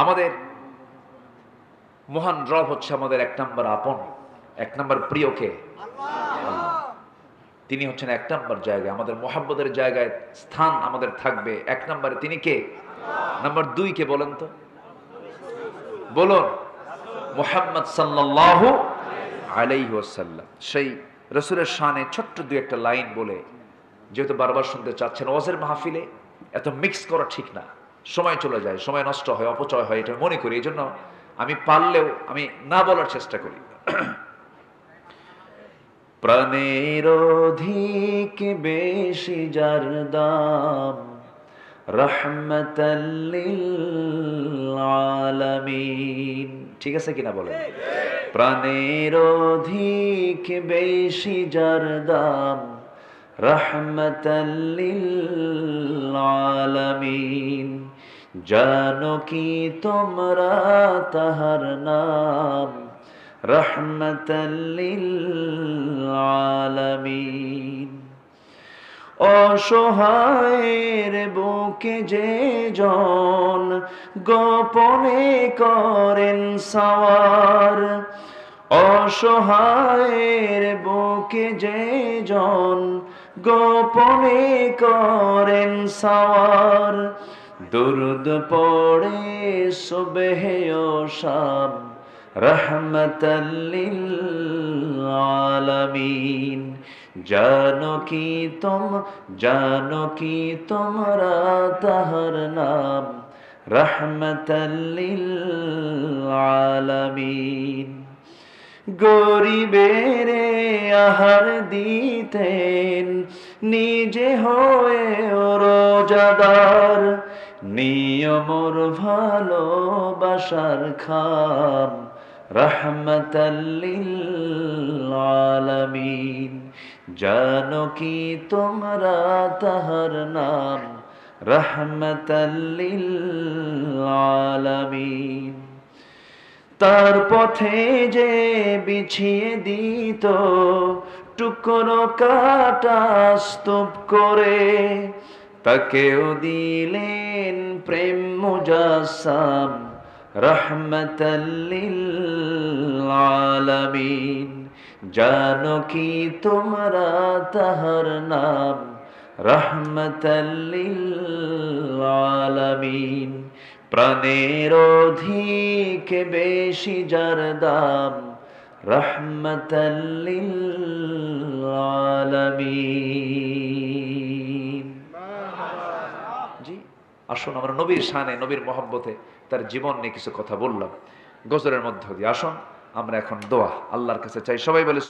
আমাদের মহান রব হচ্ছে আমাদের এক নম্বর আপন, এক নম্বর প্রিয়কে আল্লাহ। তিনি হচ্ছেন এক নম্বর জায়গায়, আমাদের মোহাব্বতের জায়গায় স্থান আমাদের থাকবে এক নম্বরে। তিনি কে? নাম্বার দুই কে বলেন তো, বলুন। মুহাম্মদ সাল্লাল্লাহু আলাইহি ওয়াসাল্লাম। সেই রাসূলের শানে ছোট্ট দুই একটা লাইন বলে, যেহেতু বারবার শুনতে চাচ্ছেন, ওয়াজের মাহফিলে এত মিক্স করা ঠিক না, সময় চলে যায়, সময় নষ্ট হয়, অপচয় হয়, এটা মনে করি। এই জন্য আমি পারলেও আমি না বলার চেষ্টা করি। প্রাণের অধিক বেশি যার দাম, রাহমাতাল লিল আলামিন। ঠিক আছে কিনা বলেন? প্রাণের অধিক বেশি যার দাম, রাহমাতাল লিল আলামিন। জানো কি তোমরা তাহার নাম, রাহমাতাল লিল আলামিন। অসহায়ের বুকে যে জন গোপনে করেন সওয়ার, অসহায়ের বুকে যে জন গোপনে করেন সওয়ার। দুরুদ পড়ে সুবহে ও শাম, রাহমাতাল লিল আলামিন। জানো কি তোমরা তাহার নাম, রাহমাতাল লিল আলামিন। গরিবের আহার দিতেন নিজে হয়ে রোজাদার, নিয়মর ভালোবাসার খাম, রাহমাতাল লিল আলামিন। জানো কি তোমরা তাহার নাম, রাহমাতাল লিল আলামিন। তার পথে যে বিছিয়ে দিত টুকরো কাটা স্তূপ করে, তাকেও দিলেন প্রেম মুজাসসাম, রাহমাতাল লিল আলামিন। জানো কি তোমরা তাহার নাম, রাহমাতাল লিল আলামিন। প্রাণের অধিক বেশি যার দাম, রাহমাতাল লিল আলামিন। জি, আসুন আমরা নবীর শানে, নবীর মহব্বতে, তার জীবন নিয়ে কিছু কথা বললাম গজলের মধ্য দিয়ে। আসুন আমরা এখন দোয়া আল্লাহর কাছে চাই। সবাই বলে